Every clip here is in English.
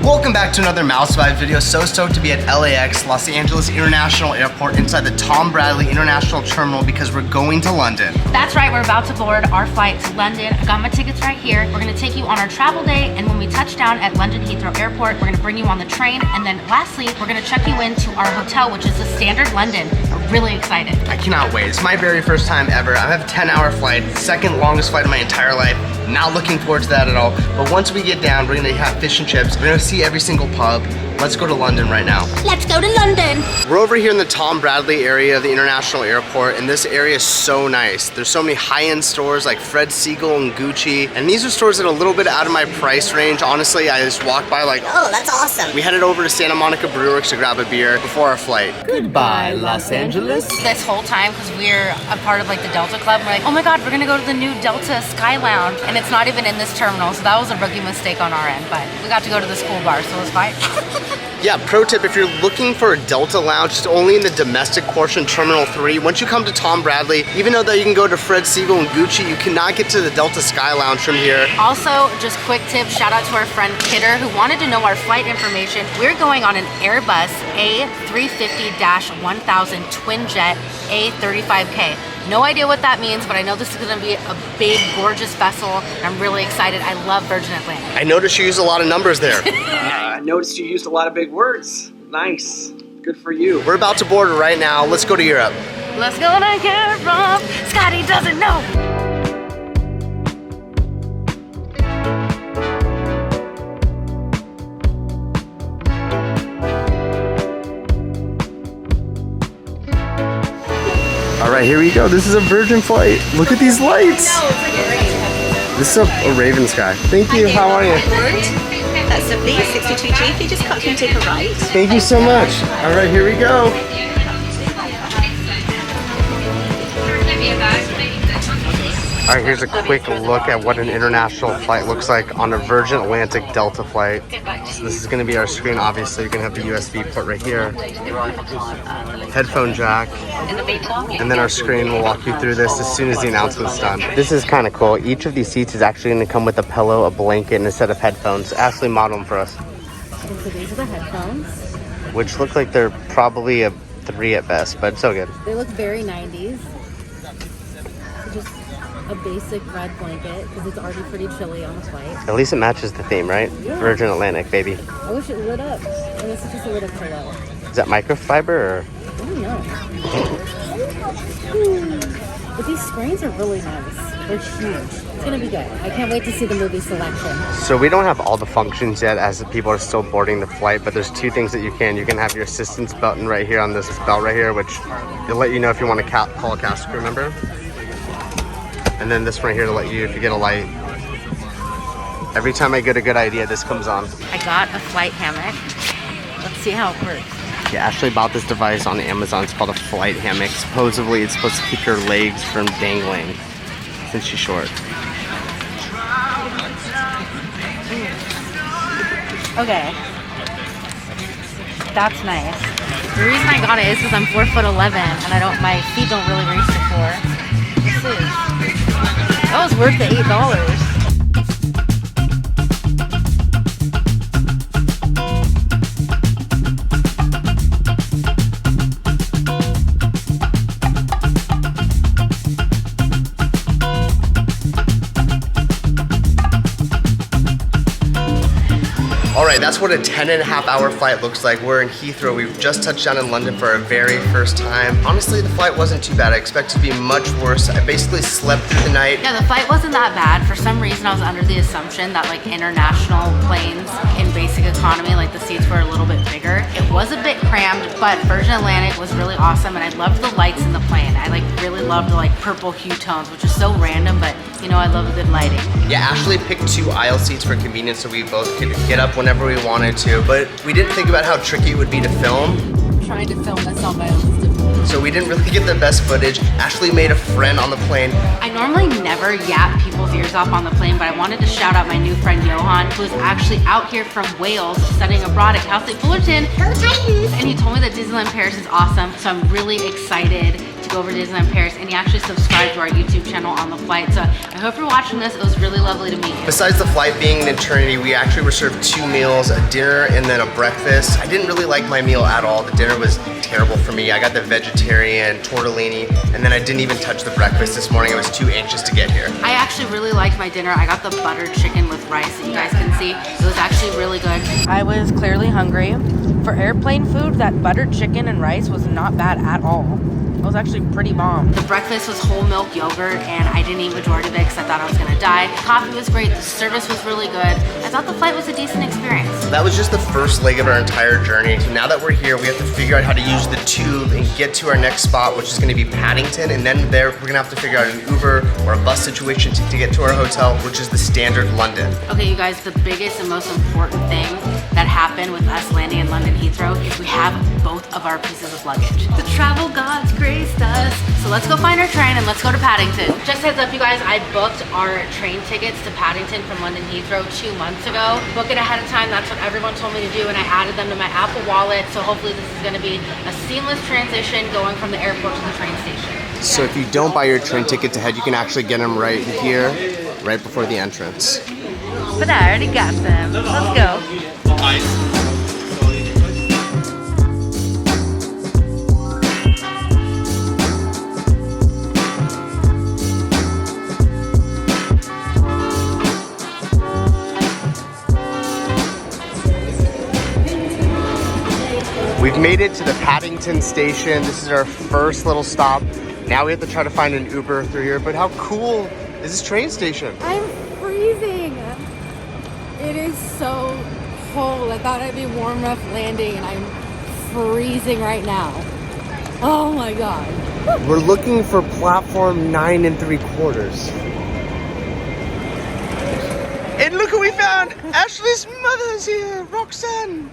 Welcome back to another Mouse Vibes video. So stoked to be at LAX, Los Angeles International Airport, inside the Tom Bradley International Terminal because we're going to London. That's right, we're about to board our flight to London. I got my tickets right here. We're gonna take you on our travel day, and when we touch down at London Heathrow Airport, we're gonna bring you on the train, and then lastly, we're gonna check you into our hotel, which is the Standard London. I'm really excited. I cannot wait. It's my very first time ever. I have a 10-hour flight, second longest flight of my entire life. Not looking forward to that at all. But once we get down, we're gonna have fish and chips. We're gonna see every single pub. Let's go to London right now. Let's go to London. We're over here in the Tom Bradley area of the International Airport, and this area is so nice. There's so many high-end stores like Fred Segal and Gucci, and these are stores that are a little bit out of my price range. Honestly, I just walked by like, oh, that's awesome. We headed over to Santa Monica Brewworks to grab a beer before our flight. Goodbye, Los Angeles. This whole time, because we're a part of like the Delta Club, we're like, oh my God, we're gonna go to the new Delta Sky Lounge, and it's not even in this terminal, so that was a rookie mistake on our end, but we got to go to this cool bar, so it was fine. Yeah, pro tip, if you're looking for a Delta lounge, it's only in the domestic portion, Terminal 3. Once you come to Tom Bradley, even though that you can go to Fred Segal and Gucci, you cannot get to the Delta Sky Lounge from here. Also, just quick tip, shout out to our friend Kidder, who wanted to know our flight information. We're going on an Airbus A350-1000 twin jet A35K. No idea what that means, but I know this is gonna be a big, gorgeous vessel, and I'm really excited. I love Virgin Atlantic. I noticed you used a lot of numbers there. I noticed you used a lot of big words. Nice. Good for you. We're about to board right now. Let's go to Europe. Let's go to Europe. Scotty doesn't know. All right, here we go. This is a Virgin flight. Look at these lights. No, it's like a rain. This is a Raven Sky. Thank you. How are you? That's a B62G. If you just cut through and take a right. Thank you so much. All right, here we go. All right, here's a quick look at what an international flight looks like on a Virgin Atlantic Delta flight. So this is going to be our screen. Obviously, you're going to have the USB port right here, headphone jack, and then our screen will walk you through this as soon as the announcement's done. This is kind of cool. Each of these seats is actually going to come with a pillow, a blanket, and a set of headphones. Ashley modeled them for us. And so these are the headphones. Which look like they're probably a 3 at best, but so good. They look very 90s. So just a basic red blanket, because it's already pretty chilly on the flight. At least it matches the theme, right? Yeah. Virgin Atlantic, baby. I wish it lit up. And this is just a little pillow. Is that microfiber or? I don't know. But these screens are really nice. They're huge. It's gonna be good. I can't wait to see the movie selection. So we don't have all the functions yet as the people are still boarding the flight, but there's 2 things that you can. You can have your assistance button right here on this belt right here, which will let you know if you want to call a cast crew member. And then this one right here to let you, if you get a light. Every time I get a good idea, this comes on. I got a flight hammock. Let's see how it works. Yeah, Ashley bought this device on Amazon. It's called a flight hammock. Supposedly, it's supposed to keep your legs from dangling since she's short. Okay. That's nice. The reason I got it is because I'm 4'11" and my feet don't really reach the floor. That was worth the $8. Alright, that's what a 10.5-hour flight looks like. We're in Heathrow. We've just touched down in London for our very first time. Honestly, the flight wasn't too bad. I expected it to be much worse. I basically slept through the night. Yeah, the flight wasn't that bad. For some reason, I was under the assumption that like international planes in basic economy, like the seats were a little bit bigger. It was a bit crammed, but Virgin Atlantic was really awesome, and I loved the lights in the plane. I like really loved the like purple hue tones, which is so random, but you know, I love a good lighting. Yeah, Ashley picked 2 aisle seats for convenience so we both could get up whenever we wanted to, but we didn't think about how tricky it would be to film. I'm trying to film this on my own. So we didn't really get the best footage. Ashley made a friend on the plane. I normally never yap people's ears off on the plane, but I wanted to shout out my new friend Johan, who is actually out here from Wales studying abroad at Cal State Fullerton. Go Titans! And he told me that Disneyland Paris is awesome, so I'm really excited to go over to Disneyland Paris, and he actually subscribed to our YouTube channel on the flight. So I hope you're watching this. It was really lovely to meet you. Besides the flight being an eternity, we actually were served 2 meals, a dinner and then a breakfast. I didn't really like my meal at all. The dinner was terrible for me. I got the vegetarian tortellini, and then I didn't even touch the breakfast this morning. I was too anxious to get here. I actually really liked my dinner. I got the buttered chicken with rice that you guys can see. It was actually really good. I was clearly hungry. For airplane food, that buttered chicken and rice was not bad at all. It was actually pretty bomb. The breakfast was whole milk yogurt, and I didn't eat majority of it because I thought I was gonna die. The coffee was great, the service was really good. I thought the flight was a decent experience. That was just the first leg of our entire journey. So now that we're here, we have to figure out how to use the tube and get to our next spot, which is gonna be Paddington, and then there we're gonna have to figure out an Uber or a bus situation to get to our hotel, which is the Standard London. Okay, you guys, the biggest and most important thing that happened with us landing in London Heathrow is we have both of our pieces of luggage. The travel gods graced us. So let's go find our train and let's go to Paddington. Just heads up, you guys, I booked our train tickets to Paddington from London Heathrow 2 months ago. Book it ahead of time, that's what everyone told me to do, and I added them to my Apple Wallet, so hopefully this is gonna be a seamless transition going from the airport to the train station. So if you don't buy your train tickets ahead, you can actually get them right here, right before the entrance. But I already got them. Let's go. We've made it to the Paddington Station. This is our first little stop. Now we have to try to find an Uber through here, but how cool is this train station? I'm freezing. It is so cold. I thought I'd be warm enough landing, and I'm freezing right now. Oh my God. We're looking for platform 9 3/4. And look who we found! Ashley's mother's here, Roxanne.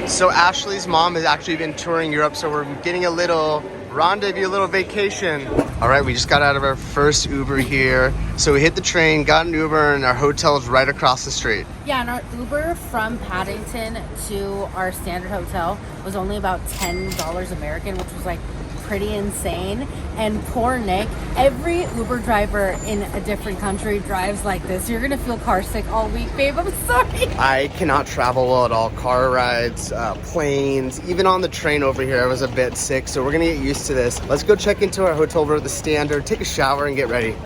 So Ashley's mom has actually been touring Europe, so we're getting a little rendezvous, a little vacation. All right, we just got out of our first Uber here. So we hit the train, got an Uber, and our hotel's right across the street. Yeah, and our Uber from Paddington to our standard hotel was only about $10 American, which was like pretty insane. And poor Nick, every Uber driver in a different country drives like this. You're gonna feel car sick all week, babe. I'm sorry. I cannot travel well at all. Car rides, planes, even on the train over here, I was a bit sick. So we're gonna get used to this. Let's go check into our hotel room, the Standard, take a shower, and get ready.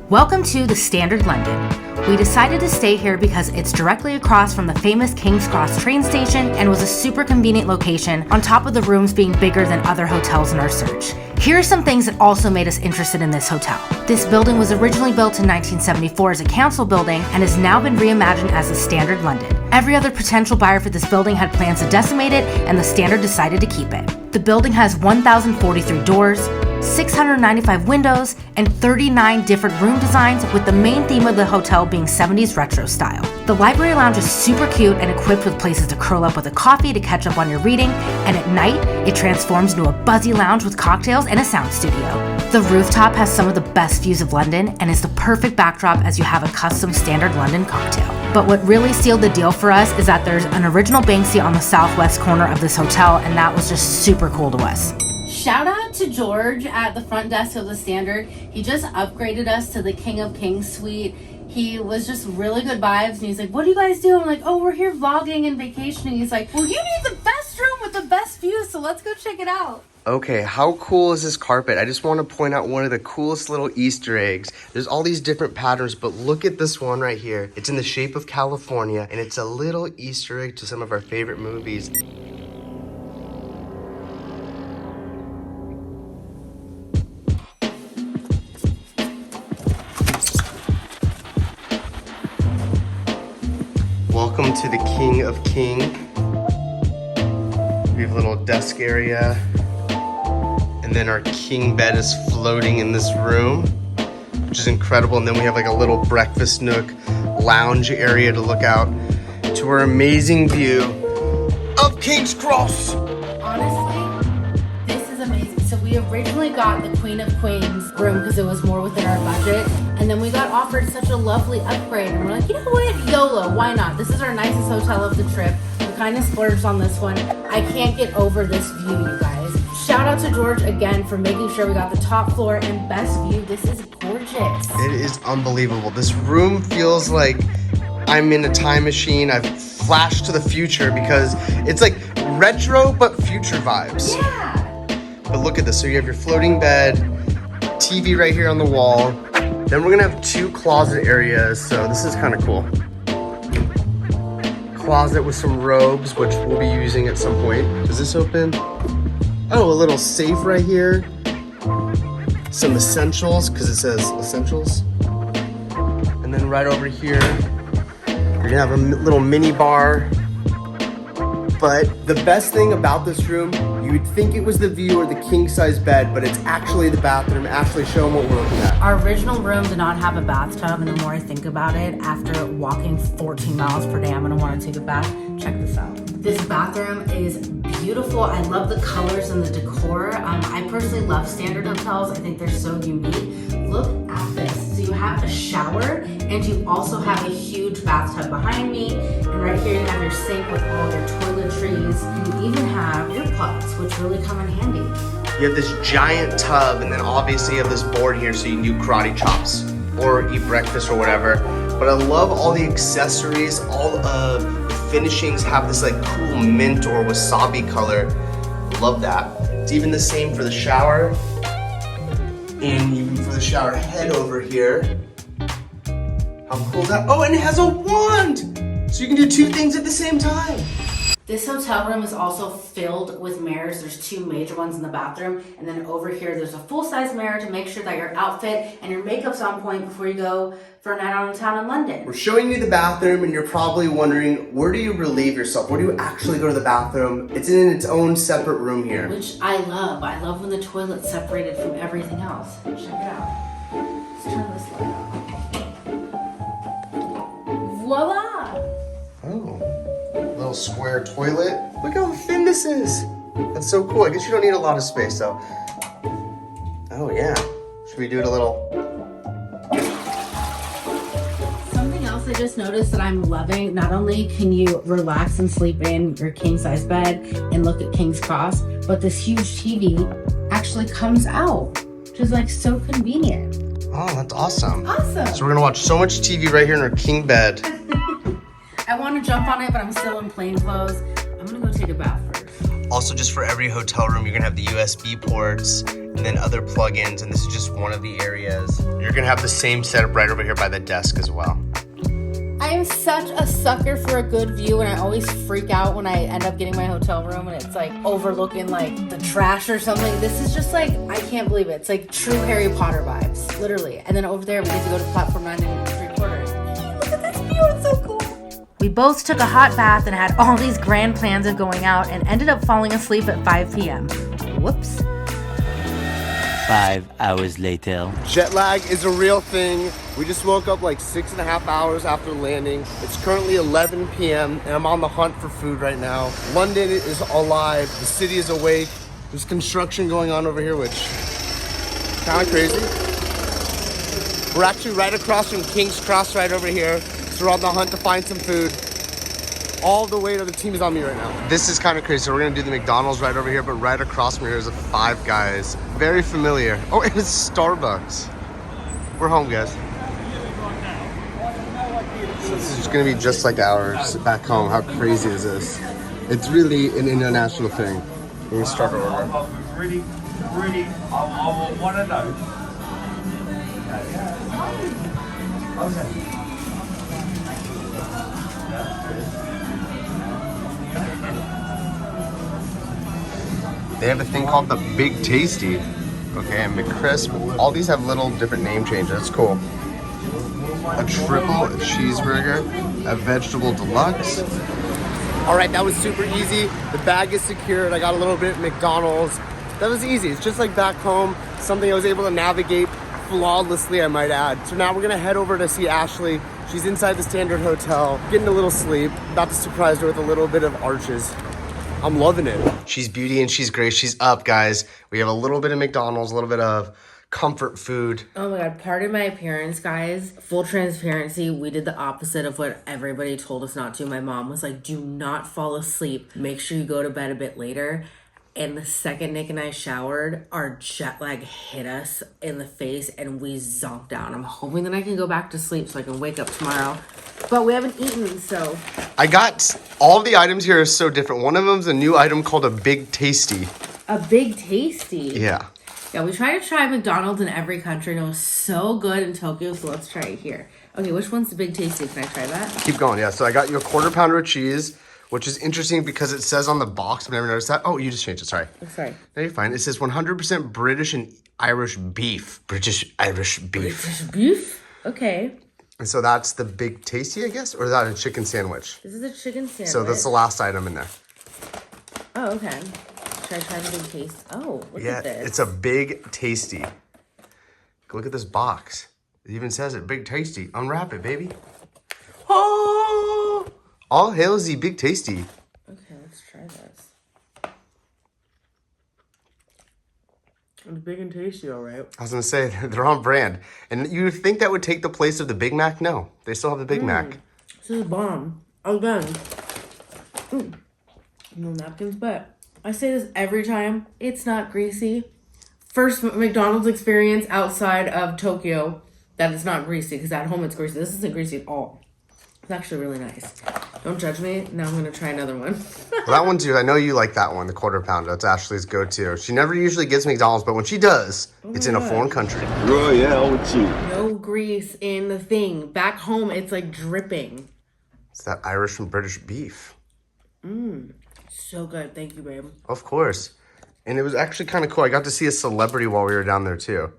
Welcome to the Standard London. We decided to stay here because it's directly across from the famous King's Cross train station and was a super convenient location, on top of the rooms being bigger than other hotels in our search. Here are some things that also made us interested in this hotel. This building was originally built in 1974 as a council building and has now been reimagined as the Standard London. Every other potential buyer for this building had plans to decimate it, and the Standard decided to keep it. The building has 1,043 doors, 695 windows, and 39 different room designs, with the main theme of the hotel being 70s retro style. The library lounge is super cute and equipped with places to curl up with a coffee to catch up on your reading, and at night, it transforms into a buzzy lounge with cocktails and a sound studio. The rooftop has some of the best views of London and is the perfect backdrop as you have a custom Standard London cocktail. But what really sealed the deal for us is that there's an original Banksy on the southwest corner of this hotel, and that was just super cool to us. Shout out to George at the front desk of the Standard. He just upgraded us to the King of Kings suite. He was just really good vibes, and he's like, what do you guys do? I'm like, oh, we're here vlogging and vacationing. He's like, well, you need the best room with the best view, so let's go check it out. Okay, how cool is this carpet? I just want to point out one of the coolest little Easter eggs. There's all these different patterns, but look at this one right here. It's in the shape of California, and it's a little Easter egg to some of our favorite movies. Welcome to the King of King. We have a little desk area. And then our king bed is floating in this room, which is incredible. And then we have like a little breakfast nook, lounge area to look out to our amazing view of King's Cross. Honestly, this is amazing. So we originally got the Queen of Queens room because it was more within our budget. And then we got offered such a lovely upgrade. And we're like, you know what? YOLO, why not? This is our nicest hotel of the trip. We kind of splurged on this one. I can't get over this view, you guys. Shout out to George again for making sure we got the top floor and best view. This is gorgeous. It is unbelievable. This room feels like I'm in a time machine. I've flashed to the future because it's like retro but future vibes. Yeah. But look at this. So you have your floating bed, TV right here on the wall. Then we're gonna have 2 closet areas. So this is kind of cool. Closet with some robes, which we'll be using at some point. Does this open? Oh, a little safe right here. Some essentials, because it says essentials. And then right over here, you're gonna have a little mini bar. But the best thing about this room, you would think it was the view or the king size bed, but it's actually the bathroom. Actually show them what we're looking at. Our original room did not have a bathtub, and the more I think about it, after walking 14 miles per day, I'm gonna wanna take a bath. Check this out. This bathroom is beautiful. I love the colors and the decor. I personally love standard hotels. I think they're so unique. Look at this. So you have a shower, and you also have a huge bathtub behind me. And right here you have your sink with all your toiletries. You even have earplugs, which really come in handy. You have this giant tub, and then obviously you have this board here so you can do karate chops or eat breakfast or whatever. But I love all the accessories, all the finishings have this like cool mint or wasabi color. Love that. It's even the same for the shower. And even for the shower head over here. How cool is that? Oh, and it has a wand! So you can do 2 things at the same time. This hotel room is also filled with mirrors. There's 2 major ones in the bathroom. And then over here, there's a full-size mirror to make sure that your outfit and your makeup's on point before you go for a night out in town in London. We're showing you the bathroom, and you're probably wondering, where do you relieve yourself? Where do you actually go to the bathroom? It's in its own separate room here. Which I love. I love when the toilet's separated from everything else. Check it out. Let's turn this light on. Voila! Oh, little square toilet. Look how thin this is. That's so cool. I guess you don't need a lot of space though. Oh yeah. Should we do it a little? Something else I just noticed that I'm loving, not only can you relax and sleep in your king size bed and look at King's Cross, but this huge TV actually comes out, which is like so convenient. Oh, that's awesome. Awesome. So we're gonna watch so much TV right here in our king bed. I want to jump on it, but I'm still in plain clothes. I'm gonna go take a bath first. Also, just for every hotel room, you're gonna have the USB ports and then other plugins, and this is just one of the areas. You're gonna have the same setup right over here by the desk as well. I am such a sucker for a good view, and I always freak out when I end up getting my hotel room and it's like overlooking like the trash or something. This is just like, I can't believe it. It's like true Harry Potter vibes, literally. And then over there, we get to go to platform 9 and 3/4. Look at this view, it's so cool. We both took a hot bath and had all these grand plans of going out and ended up falling asleep at 5 p.m. Whoops. 5 hours later. Jet lag is a real thing. We just woke up like 6.5 hours after landing. It's currently 11 p.m. and I'm on the hunt for food right now. London is alive. The city is awake. There's construction going on over here, which is kind of crazy. We're actually right across from King's Cross right over here. So we're on the hunt to find some food. All the weight of the team is on me right now. This is kind of crazy. So we're gonna do the McDonald's right over here, but right across from here is a Five Guys. Very familiar. Oh, and it's Starbucks. We're home, guys. So this is gonna be just like ours back home. How crazy is this? It's really an international thing. Let me start our order. Really, I want one of those. Okay. They have a thing called the Big Tasty. Okay, and McCrisp. All these have little different name changes. That's cool. A triple cheeseburger, a vegetable deluxe. All right, that was super easy. The bag is secured. I got a little bit of McDonald's. That was easy. It's just like back home. Something I was able to navigate flawlessly, I might add. So now we're gonna head over to see Ashley. She's inside the Standard Hotel, getting a little sleep. About to surprise her with a little bit of arches. I'm loving it. She's beauty and she's great. She's up, guys. We have a little bit of McDonald's, a little bit of comfort food. Oh my god, pardon my appearance, guys. Full transparency, we did the opposite of what everybody told us not to. My mom was like, do not fall asleep. Make sure you go to bed a bit later. And the second Nick and I showered, our jet lag hit us in the face and we zonked down. I'm hoping that I can go back to sleep so I can wake up tomorrow. But we haven't eaten, so. I got all the items here are so different. One of them is a new item called a Big Tasty. A Big Tasty? Yeah. Yeah, we try to try McDonald's in every country and it was so good in Tokyo, so let's try it here. Okay, which one's the Big Tasty? Can I try that? Keep going, yeah. So I got you a 1/4 pounder of cheese, which is interesting because it says on the box, I've never noticed that. Oh, you just changed it, sorry. Oh, sorry. No, you're fine. It says 100% British and Irish beef. British Irish beef. British beef? Okay. And so that's the Big Tasty, I guess? Or is that a chicken sandwich? This is a chicken sandwich. So that's the last item in there. Oh, okay. Should I try the Big Taste? Oh, look Yeah, at this. it's a Big Tasty. Look at this box. It even says it, Big Tasty. Unwrap it, baby. Oh! All hail the Big Tasty. Okay, let's try this. It's big and tasty, all right. I was gonna say, they're on brand. And you would think that would take the place of the Big Mac? No, they still have the Big Mac. This is bomb. Again. No napkins, but I say this every time. It's not greasy. First McDonald's experience outside of Tokyo that it's not greasy, because at home it's greasy. This isn't greasy at all. It's actually really nice. Don't judge me. Now I'm going to try another one. Well, that one too, I know you like that one, the 1/4 pounder. That's Ashley's go-to. She never usually gets McDonald's, but when she does, it's in a foreign country. Royale with you. No grease in the thing. Back home, it's like dripping. It's that Irish and British beef. So good. Thank you, babe. Of course. And it was actually kind of cool. I got to see a celebrity while we were down there too.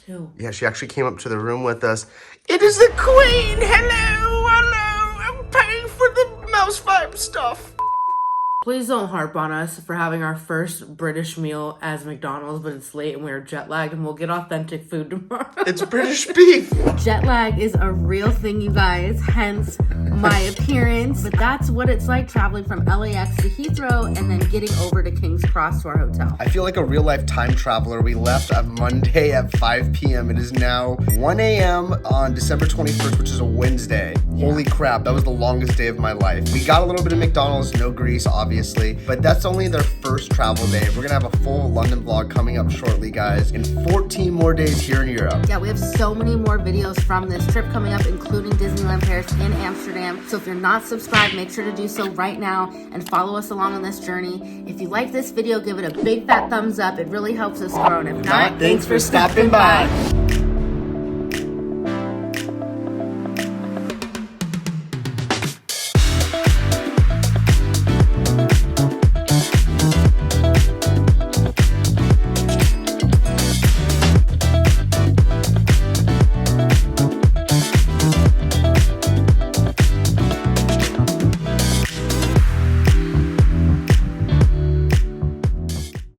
Who? Yeah, she actually came up to the room with us. It is the Queen! Hello, hello! I'm paying for the mouse vibe stuff. Please don't harp on us for having our first British meal as McDonald's, but it's late and we're jet lagged and we'll get authentic food tomorrow. It's British beef. Jet lag is a real thing, you guys, hence my appearance. But that's what it's like traveling from LAX to Heathrow and then getting over to King's Cross to our hotel. I feel like a real life time traveler. We left on Monday at 5 p.m. It is now 1 a.m. on December 21st, which is a Wednesday. Yeah. Holy crap, that was the longest day of my life. We got a little bit of McDonald's, no grease, obviously, but that's only their first travel day. We're gonna have a full London vlog coming up shortly, guys, in 14 more days here in Europe. Yeah, we have so many more videos from this trip coming up, including Disneyland Paris in Amsterdam. So if you're not subscribed, make sure to do so right now and follow us along on this journey. If you like this video, give it a big fat thumbs up. It really helps us grow. And if not, Thanks for stopping by.